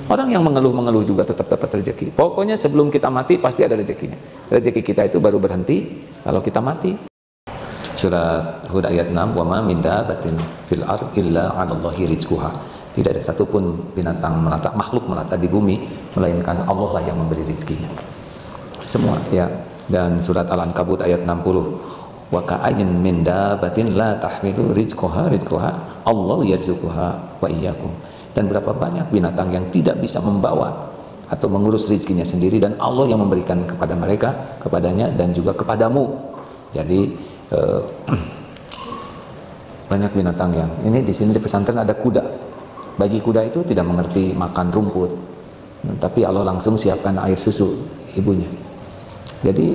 Orang yang mengeluh-mengeluh juga tetap dapat rezeki. Pokoknya sebelum kita mati pasti ada rezekinya. Rezeki kita itu baru berhenti kalau kita mati. Surat Hud ayat 6, wa ma min dabbatin fil ard illa 'alallahi rizquha. Tidak ada satupun binatang melata, makhluk melata di bumi melainkan Allah lah yang memberi rezekinya. Semua ya. Dan surat Al-Ankabut ayat 60, wa ka'ayyin min dabbatin la tahmilu rizqaha Allah yarzuquha wa iyyakum. Dan berapa banyak binatang yang tidak bisa membawa atau mengurus rezekinya sendiri, dan Allah yang memberikan kepada mereka, kepadanya dan juga kepadamu. Jadi banyak binatang yang ini di sini di pesantren ada kuda. Bagi kuda itu tidak mengerti makan rumput, tapi Allah langsung siapkan air susu ibunya. Jadi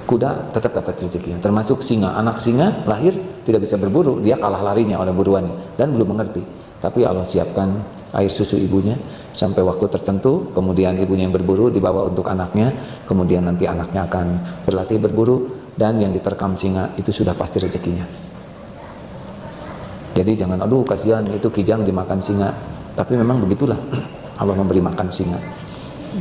kuda tetap dapat rezekinya. Termasuk singa, anak singa lahir tidak bisa berburu, dia kalah larinya oleh buruannya dan belum mengerti. Tapi Allah siapkan air susu ibunya sampai waktu tertentu, kemudian ibunya yang berburu dibawa untuk anaknya, kemudian nanti anaknya akan berlatih berburu, dan yang diterkam singa itu sudah pasti rezekinya. Jadi jangan aduh kasihan itu kijang dimakan singa, tapi memang begitulah Allah memberi makan singa.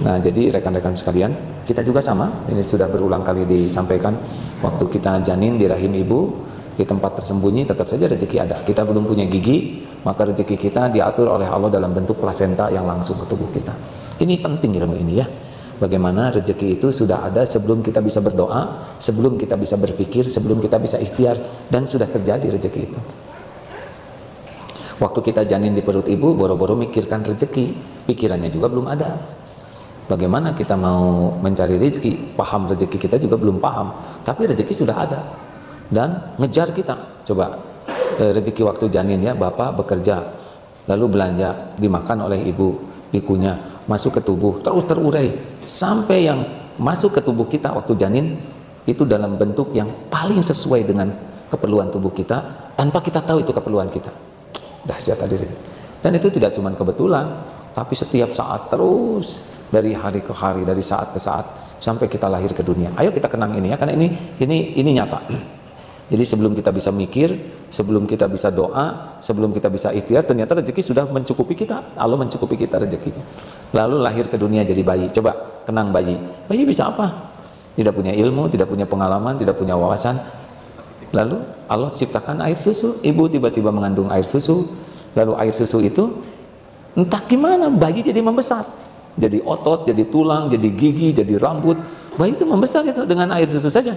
Nah jadi rekan-rekan sekalian, kita juga sama, ini sudah berulang kali disampaikan, waktu kita janin di rahim ibu, di tempat tersembunyi tetap saja rezeki ada. Kita belum punya gigi, maka rezeki kita diatur oleh Allah dalam bentuk plasenta yang langsung ke tubuh kita. Ini penting ilmu ini ya. Bagaimana rezeki itu sudah ada sebelum kita bisa berdoa, sebelum kita bisa berpikir, sebelum kita bisa ikhtiar, dan sudah terjadi rezeki itu. Waktu kita janin di perut ibu, boro-boro mikirkan rezeki, pikirannya juga belum ada. Bagaimana kita mau mencari rezeki, paham rezeki kita juga belum paham, tapi rezeki sudah ada dan ngejar kita. Coba rezeki waktu janin ya, bapak bekerja lalu belanja, dimakan oleh ibu, dikunyah, masuk ke tubuh, terus terurai sampai yang masuk ke tubuh kita waktu janin itu dalam bentuk yang paling sesuai dengan keperluan tubuh kita, tanpa kita tahu itu keperluan kita. Dahsyat hadirin. Dan itu tidak cuma kebetulan, tapi setiap saat, terus dari hari ke hari, dari saat ke saat sampai kita lahir ke dunia. Ayo kita kenang ini ya, karena ini nyata. Jadi sebelum kita bisa mikir, sebelum kita bisa doa, sebelum kita bisa ikhtiar, ternyata rezeki sudah mencukupi kita. Allah mencukupi kita rezekinya. Lalu lahir ke dunia jadi bayi. Coba kenang bayi. Bayi bisa apa? Tidak punya ilmu, tidak punya pengalaman, tidak punya wawasan. Lalu Allah ciptakan air susu. Ibu tiba-tiba mengandung air susu. Lalu air susu itu entah gimana bayi jadi membesar. Jadi otot, jadi tulang, jadi gigi, jadi rambut. Bayi itu membesar itu dengan air susu saja.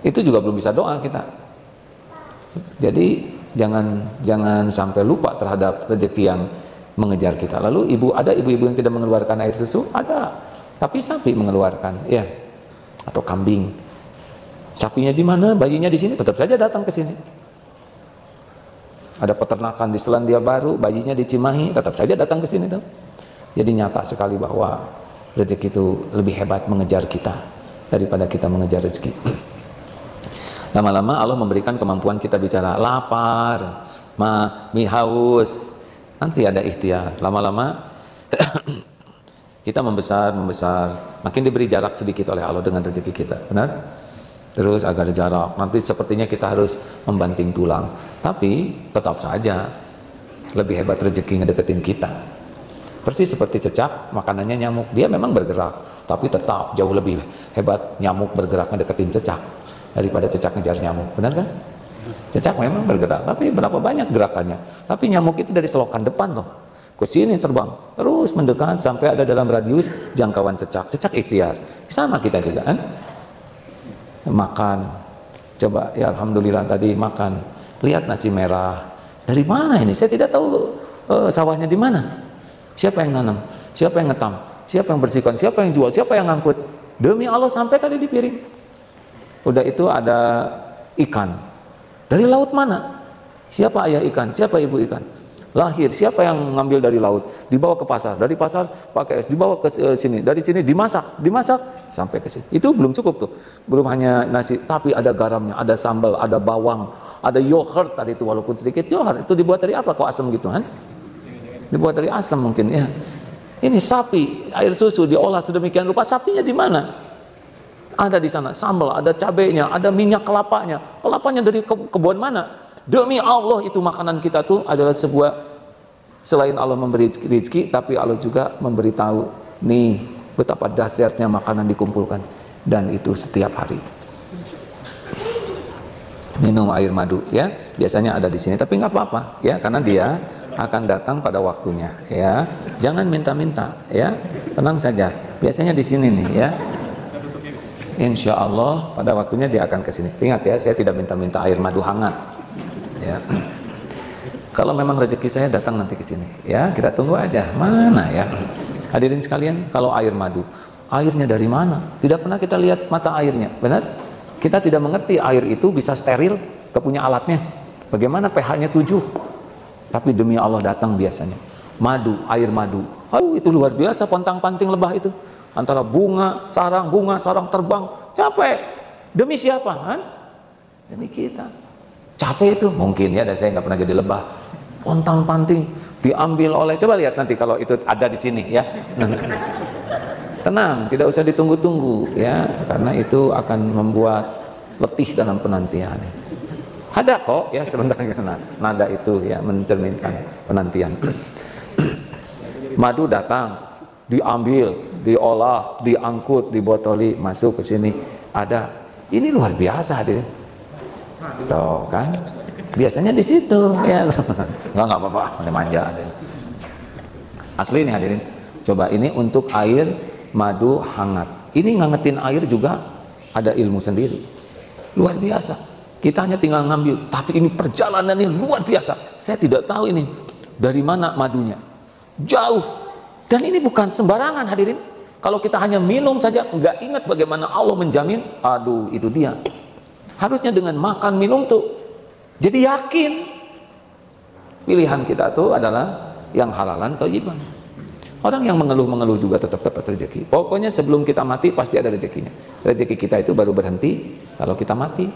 Itu juga belum bisa doa kita. Jadi jangan sampai lupa terhadap rezeki yang mengejar kita. Lalu ada ibu-ibu yang tidak mengeluarkan air susu, ada. Tapi sapi mengeluarkan, ya. Atau kambing. Sapinya di mana? Bayinya di sini, tetap saja datang ke sini. Ada peternakan di Selandia Baru, bayinya di Cimahi, tetap saja datang ke sini tuh. Jadi nyata sekali bahwa rezeki itu lebih hebat mengejar kita daripada kita mengejar rezeki. Lama-lama Allah memberikan kemampuan kita bicara lapar, haus. Nanti ada ikhtiar. Lama-lama kita membesar, makin diberi jarak sedikit oleh Allah dengan rezeki kita. Benar? Terus agar jarak. Nanti sepertinya kita harus membanting tulang. Tapi tetap saja lebih hebat rezeki ngedeketin kita. Persis seperti cecak, makanannya nyamuk. Dia memang bergerak, tapi tetap jauh lebih hebat nyamuk bergerak ngedeketin cecak daripada cecak ngejar nyamuk. Benar kan? Cecak memang bergerak, tapi berapa banyak gerakannya. Tapi nyamuk itu dari selokan depan loh, ke sini terbang, terus mendekat sampai ada dalam radius jangkauan cecak. Cecak ikhtiar. Sama kita juga kan? Makan. Coba ya alhamdulillah tadi makan. Lihat nasi merah. Dari mana ini? Saya tidak tahu sawahnya di mana. Siapa yang nanam? Siapa yang ngetam? Siapa yang bersihkan? Siapa yang jual? Siapa yang ngangkut? Demi Allah sampai tadi di piring. Udah itu ada ikan. Dari laut mana? Siapa ayah ikan? Siapa ibu ikan? Lahir, siapa yang ngambil dari laut? Dibawa ke pasar, dari pasar pakai es, dibawa ke sini, dari sini dimasak sampai ke sini. Itu belum cukup tuh. Belum hanya nasi, tapi ada garamnya, ada sambal, ada bawang, ada yogurt tadi itu, walaupun sedikit yogurt. Itu dibuat dari apa kok asam gitu kan? Dibuat dari asam mungkin ya. Ini sapi, air susu diolah sedemikian rupa, sapinya di mana? Ada di sana sambal, ada cabenya, ada minyak kelapanya. Kelapanya dari kebun mana? Demi Allah itu makanan kita tuh adalah sebuah Selain Allah memberi rezeki, tapi Allah juga memberitahu, nih betapa dahsyatnya makanan dikumpulkan, dan itu setiap hari. Minum air madu, ya, biasanya ada di sini, tapi nggak apa-apa, ya, karena dia akan datang pada waktunya, ya. Jangan minta-minta, ya, tenang saja. Biasanya di sini nih, ya. Insya Allah pada waktunya dia akan ke sini. Ingat ya, saya tidak minta-minta air madu hangat, ya. Kalau memang rezeki saya datang nanti ke sini, ya, kita tunggu aja. Mana ya? Hadirin sekalian, kalau air madu, airnya dari mana? Tidak pernah kita lihat mata airnya, benar? Kita tidak mengerti air itu bisa steril, kepunya alatnya. Bagaimana pH-nya 7? Tapi demi Allah datang biasanya. Madu, air madu. Itu luar biasa, pontang-panting lebah itu. Antara bunga, sarang terbang. Capek. Demi siapa? Kan? Demi kita. Capek itu mungkin ya, dan saya nggak pernah jadi lebah. Pontang-panting diambil oleh, coba lihat nanti kalau itu ada di sini, ya. Tenang, tidak usah ditunggu-tunggu, ya, karena itu akan membuat letih dalam penantian. Ada kok, ya, sebentar, nada itu ya mencerminkan penantian. Madu datang, diambil, diolah, diangkut, dibotoli, masuk ke sini. Ada, ini luar biasa, hadirin. Tuh kan, biasanya di situ, ya. Nggak apa-apa, manja. Asli nih hadirin. Coba ini untuk air madu hangat. Ini ngangetin air juga ada ilmu sendiri. Luar biasa. Kita hanya tinggal ngambil, tapi ini perjalanannya luar biasa. Saya tidak tahu ini dari mana madunya. Jauh. Dan ini bukan sembarangan hadirin. Kalau kita hanya minum saja, nggak ingat bagaimana Allah menjamin, aduh itu dia. Harusnya dengan makan minum tuh jadi yakin pilihan kita tuh adalah yang halalan thayyiban. Orang yang mengeluh-mengeluh juga tetap dapat rezeki. Pokoknya sebelum kita mati pasti ada rezekinya. Rezeki kita itu baru berhenti kalau kita mati.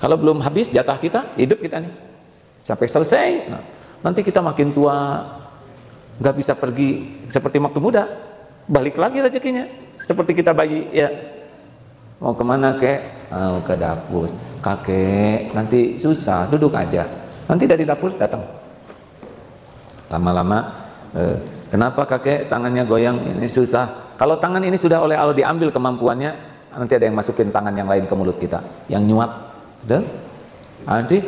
Kalau belum habis jatah kita, hidup kita nih sampai selesai. Nah, nanti kita makin tua, nggak bisa pergi seperti waktu muda, balik lagi rezekinya seperti kita bayi, ya. Mau kemana kek? Mau ke dapur. Kakek, nanti susah, duduk aja. Nanti dari dapur datang. Lama-lama, kenapa kakek tangannya goyang? Ini susah. Kalau tangan ini sudah oleh Allah diambil kemampuannya, nanti ada yang masukin tangan yang lain ke mulut kita, yang nyuap. Betul? Nanti,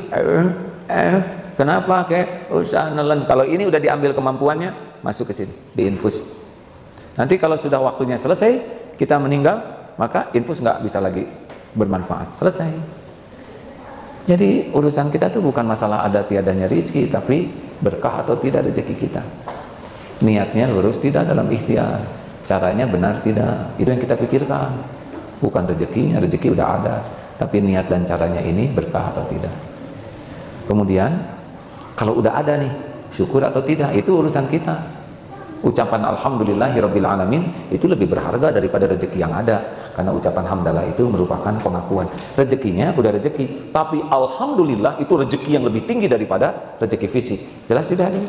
kenapa kek? Usah nelen. Kalau ini udah diambil kemampuannya, masuk ke sini, diinfus. Nanti kalau sudah waktunya selesai, kita meninggal, maka infus nggak bisa lagi bermanfaat, selesai. Jadi urusan kita tuh bukan masalah ada tiadanya rezeki, tapi berkah atau tidak rezeki kita. Niatnya lurus tidak dalam ikhtiar, caranya benar tidak, itu yang kita pikirkan. Bukan rezekinya, rezeki udah ada, tapi niat dan caranya ini berkah atau tidak. Kemudian kalau udah ada nih, syukur atau tidak, itu urusan kita. Ucapan alhamdulillahirabbil alamin itu lebih berharga daripada rezeki yang ada, karena ucapan hamdalah itu merupakan pengakuan rezekinya udah rezeki, tapi alhamdulillah itu rezeki yang lebih tinggi daripada rezeki fisik. Jelas tidak ini?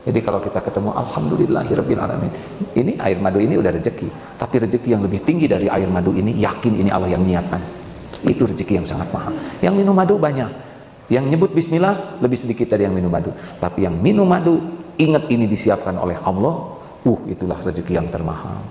Jadi kalau kita ketemu alhamdulillahirabbil alamin, ini air madu ini udah rezeki, tapi rezeki yang lebih tinggi dari air madu ini, yakin ini Allah yang nyiapkan. Itu rezeki yang sangat mahal. Yang minum madu banyak, yang nyebut bismillah lebih sedikit dari yang minum madu, tapi yang minum madu ingat ini disiapkan oleh Allah, itulah rezeki yang termahal.